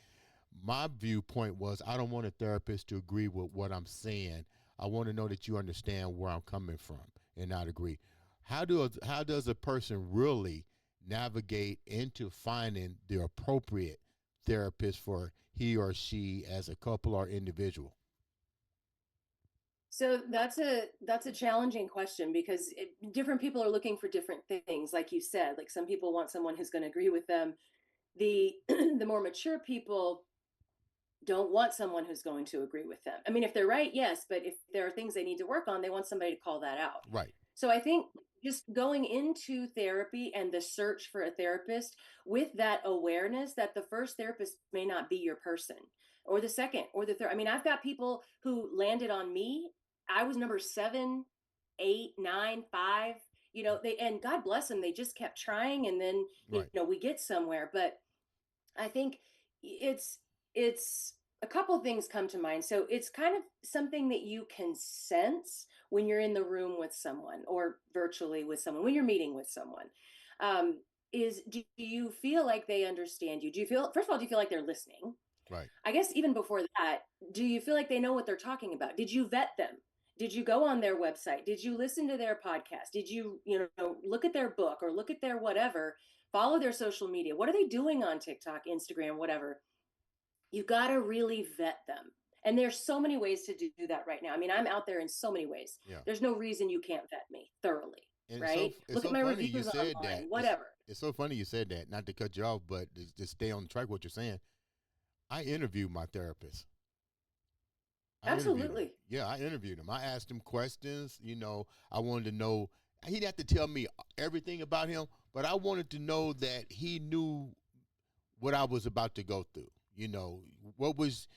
My viewpoint was I don't want a therapist to agree with what I'm saying. I want to know that you understand where I'm coming from and not agree. How does a person really navigate into finding the appropriate therapist for he or she as a couple or individual? So that's a challenging question because different people are looking for different things. Like you said, like some people want someone who's going to agree with them. The the more mature people don't want someone who's going to agree with them. I mean, if they're right, yes, but if there are things they need to work on, they want somebody to call that out. Right. So I think just going into therapy and the search for a therapist with that awareness that the first therapist may not be your person, or the second or the third. I mean, I've got people who landed on me. I was number 7, 8, 9, 5. They, and God bless them, they just kept trying, and then Right. we get somewhere. But I think it's a couple of things come to mind. So it's kind of something that you can sense when you're in the room with someone or virtually with someone, when you're meeting with someone. Um, is do you feel like they understand you? Do you feel, first of all, do you feel like they're listening? Right. I guess even before that, do you feel like they know what they're talking about? Did you vet them? Did you go on their website? Did you listen to their podcast? Did you, look at their book or look at their whatever? Follow their social media. What are they doing on TikTok, Instagram, whatever? You got to really vet them. And there's so many ways to do that right now. I mean, I'm out there in so many ways. Yeah. There's no reason you can't vet me thoroughly, And right? it's Look at so my funny you reviews said that. online, whatever. It's so funny you said that. Not to cut you off, but to stay on track with what you're saying. I interviewed my therapist. I interviewed him. Absolutely. Yeah, I interviewed him. I asked him questions. I wanted to know. He didn't have to tell me everything about him, but I wanted to know that he knew what I was about to go through. What was,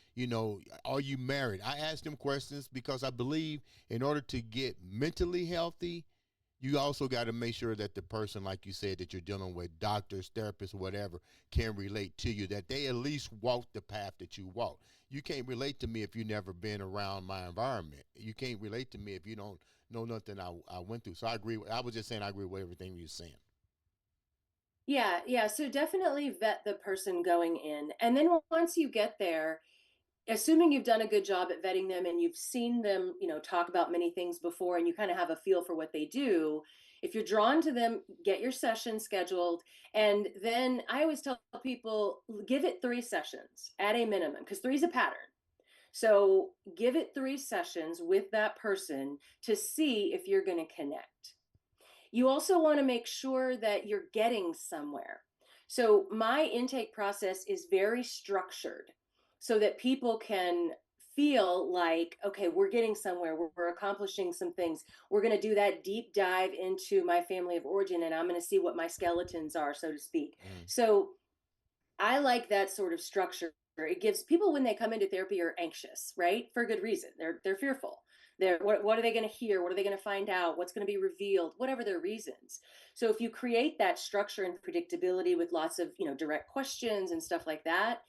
are you married? I asked him questions because I believe in order to get mentally healthy, you also got to make sure that the person, like you said, that you're dealing with, doctors, therapists, whatever, can relate to you, that they at least walk the path that you walk. You can't relate to me if you've never been around my environment. You can't relate to me if you don't know nothing I went through. So I agree. I was just saying I agree with everything you were saying. Yeah, yeah. So definitely vet the person going in. And then once you get there, assuming you've done a good job at vetting them and you've seen them, talk about many things before and you kind of have a feel for what they do, if you're drawn to them, get your session scheduled. And then I always tell people, give it 3 sessions at a minimum, because 3 is a pattern. So give it 3 sessions with that person to see if you're going to connect. You also want to make sure that you're getting somewhere. So my intake process is very structured so that people can feel like, okay, we're getting somewhere, we're accomplishing some things. We're going to do that deep dive into my family of origin, and I'm going to see what my skeletons are, so to speak. Mm. So I like that sort of structure. It gives people, when they come into therapy, are anxious, right? For a good reason. They're fearful. What are they going to hear? What are they going to find out? What's going to be revealed? Whatever their reasons. So if you create that structure and predictability with lots of direct questions and stuff like that,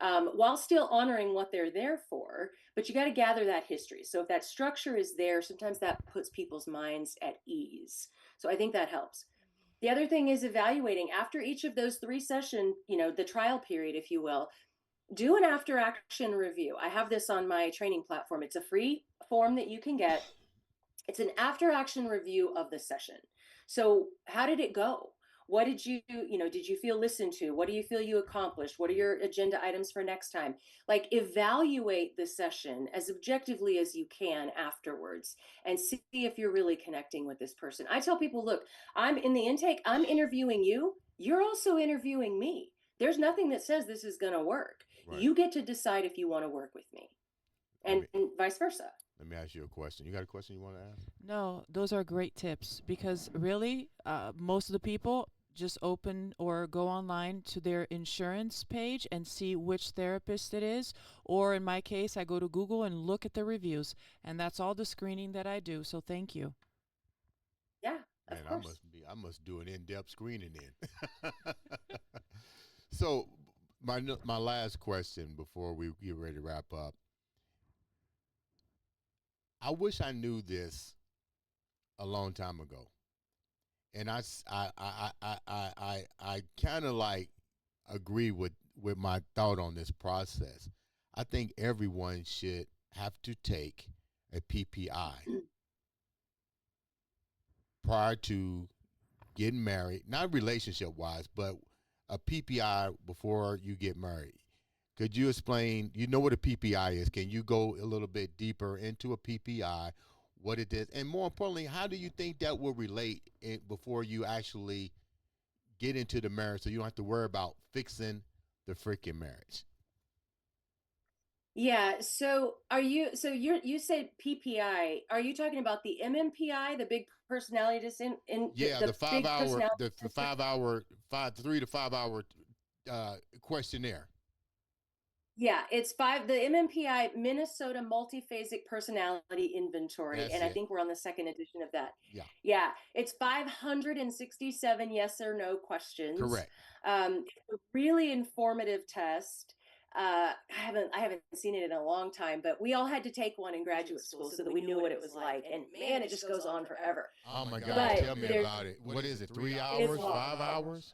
while still honoring what they're there for, but you got to gather that history. So if that structure is there, sometimes that puts people's minds at ease. So I think that helps. The other thing is evaluating after each of those 3 session, the trial period, if you will, do an after action review. I have this on my training platform. It's a free form that you can get. It's an after action review of the session. So, how did it go? What did you feel listened to? What do you feel you accomplished? What are your agenda items for next time? Like, evaluate the session as objectively as you can afterwards and see if you're really connecting with this person. I tell people, look, I'm in the intake, I'm interviewing you. You're also interviewing me. There's nothing that says this is going to work. Right. You get to decide if you want to work with me, and vice versa. Let me ask you a question. You got a question you want to ask? No, those are great tips because really, most of the people just open or go online to their insurance page and see which therapist it is. Or in my case, I go to Google and look at the reviews, and that's all the screening that I do. So thank you. Yeah, Man, of course. I must do an in-depth screening then. So my last question before we get ready to wrap up. I wish I knew this a long time ago. And I kind of like agree with my thought on this process. I think everyone should have to take a PPI prior to getting married, not relationship wise, but a PPI before you get married. Could you explain? You know what a PPI is? Can you go a little bit deeper into a PPI, what it is, and more importantly, how do you think that will relate before you actually get into the marriage, so you don't have to worry about fixing the freaking marriage? Yeah. So you said PPI. Are you talking about the MMPI, the big personality in Yeah, the big personality the test? 5 hour, 3 to 5 hour questionnaire. Yeah, it's the MMPI, Minnesota Multiphasic Personality Inventory, That's and I it. think we're on the second edition of that. Yeah, Yeah, it's 567 yes or no questions. correct. It's a really informative test. I haven't seen it in a long time, but we all had to take one in graduate school so that we knew what it was like. And man, it just goes on forever. Oh my God, But tell me there's about it. What is it? Three it's hours? long. 5 hours?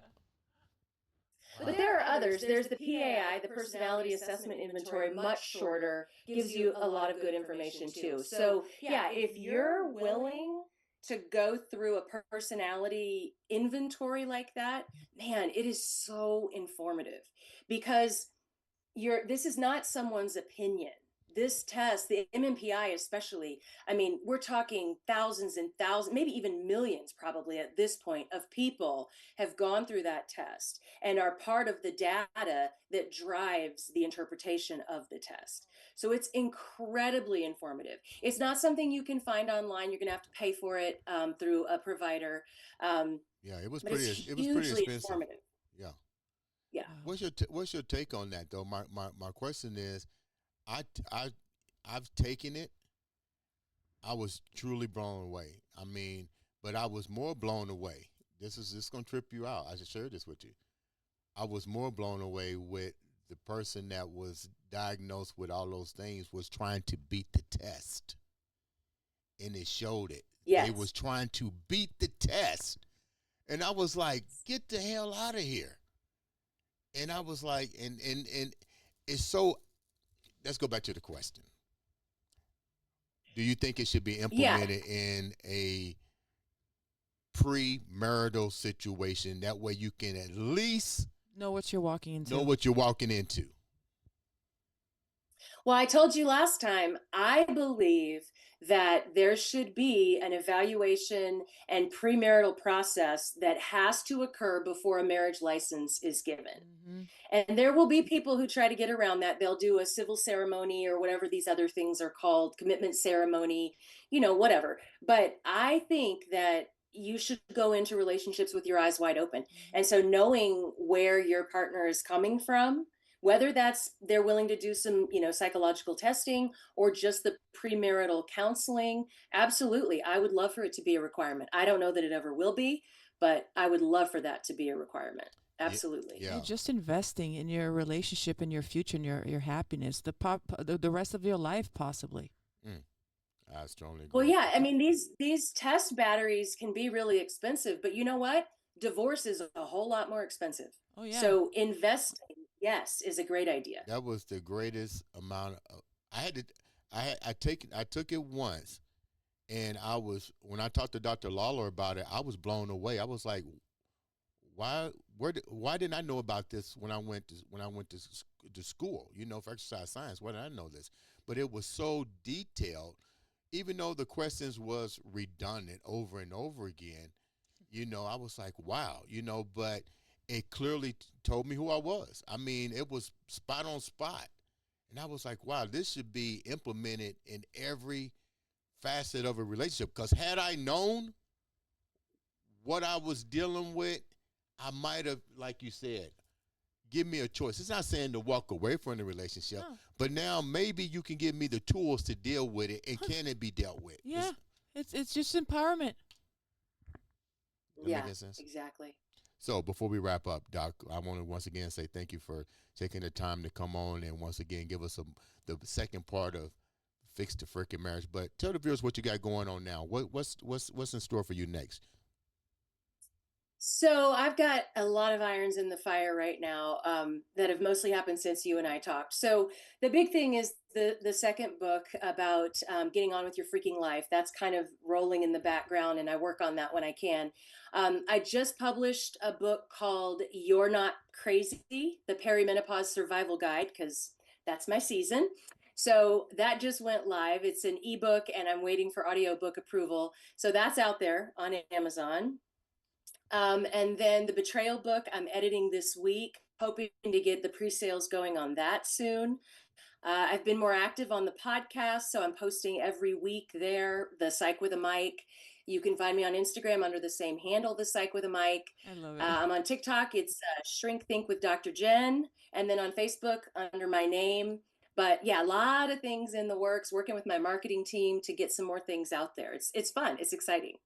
But Wow. there are others. There's the PAI, the Personality Assessment Inventory, much shorter, gives you a lot of good information too. So, yeah, if you're willing to go through a personality inventory like that, man, it is so informative because this is not someone's opinion. This test, the MMPI especially, I mean, we're talking thousands and thousands, maybe even millions probably at this point of people have gone through that test and are part of the data that drives the interpretation of the test. So it's incredibly informative. It's not something you can find online. You're going to have to pay for it through a provider, um, Yeah, but it's it was pretty hugely expensive. informative. Yeah. Yeah. Wow. What's your take on that though? My question is, I I I've taken it. I was truly blown away. I mean, but I was more blown away. This gonna trip you out. I should share this with you. I was more blown away with the person that was diagnosed with all those things was trying to beat the test, and it showed it. They Yes. was trying to beat the test, and I was like, "Get the hell out of here!" And I was like, and it's so. Let's go back to the question. Do you think it should be Yeah. implemented in a premarital situation? That way you can at least Know what you're walking know into. what you're walking into. Well, I told you last time, I believe that there should be an evaluation and premarital process that has to occur before a marriage license is given. Mm-hmm. And there will be people who try to get around that. They'll do a civil ceremony or whatever these other things are called, commitment ceremony, whatever. But I think that you should go into relationships with your eyes wide open. And Mm-hmm. so knowing where your partner is coming from, whether that's they're willing to do some, psychological testing or just the premarital counseling, absolutely. I would love for it to be a requirement. I don't know that it ever will be, but I would love for that to be a requirement. Yeah, Absolutely. Yeah, yeah. just investing in your relationship and your future and your happiness, the rest of your life possibly. Mm, I strongly Well, agree. yeah, I mean these test batteries can be really expensive, but you know what? Divorce is a whole lot more expensive. Oh yeah. So investing, yes, is a great idea. That was the greatest amount of. I had to. I took it once, and I was when I talked to Dr. Lawler about it, I was blown away. I was like, why didn't I know about this when I went to school, for exercise science? Why didn't I know this? But it was so detailed, even though the questions was redundant over and over again. I was like, wow, but it clearly told me who I was. I mean, it was spot on spot. And I was like, wow, this should be implemented in every facet of a relationship. Because had I known what I was dealing with, I might have, like you said, give me a choice. It's not saying to walk away from the relationship, No. but now maybe you can give me the tools to deal with it, and can it be dealt with? Yeah. It's just empowerment. That Yeah, making sense? exactly. So before we wrap up, Doc, I want to once again say thank you for taking the time to come on and once again give us the second part of Fix the Freaking Marriage. But tell the viewers what you got going on now. What's in store for you next? So I've got a lot of irons in the fire right now that have mostly happened since you and I talked. So the big thing is the second book about getting on with your freaking life. That's kind of rolling in the background, and I work on that when I can. I just published a book called "You're Not Crazy: The Perimenopause Survival Guide" because that's my season. So that just went live. It's an ebook, and I'm waiting for audiobook approval. So that's out there on Amazon. And then the Betrayal book I'm editing this week, hoping to get the pre-sales going on that soon. I've been more active on the podcast, so I'm posting every week there, The Psych with a Mic. You can find me on Instagram under the same handle, The Psych with a Mic. I love it. I'm on TikTok, it's Shrink Think with Dr. Jen, and then on Facebook under my name. But yeah, a lot of things in the works, working with my marketing team to get some more things out there. It's fun, it's exciting.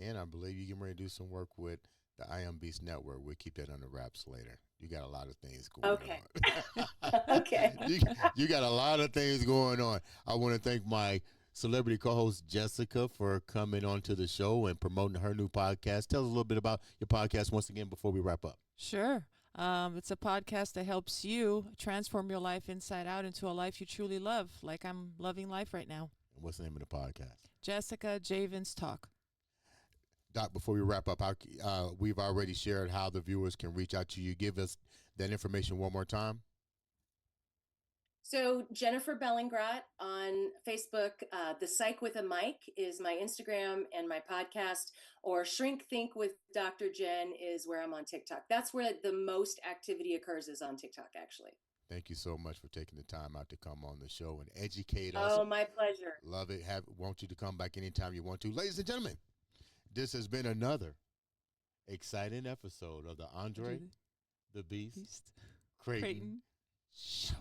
And I believe you can ready to do some work with the iambeast Network. We'll keep that under wraps later. You got a lot of things going Okay. on. Okay. you got a lot of things going on. I want to thank my celebrity co-host Jessica for coming onto the show and promoting her new podcast. Tell us a little bit about your podcast once again before we wrap up. Sure. It's a podcast that helps you transform your life inside out into a life you truly love, like I'm loving life right now. And what's the name of the podcast? Jessica Javins Talk. Doc, before we wrap up, we've already shared how the viewers can reach out to you. Give us that information one more time. So Jennifer Bellingrodt on Facebook, The Psych with a Mic is my Instagram and my podcast, or Shrink Think with Dr. Jen is where I'm on TikTok. That's where the most activity occurs, is on TikTok, actually. Thank you so much for taking the time out to come on the show and educate us. Oh, my pleasure. Love it. Want you to come back anytime you want to. Ladies and gentlemen, this has been another exciting episode of the Andre The Beast Beast Crayton Crayton Show.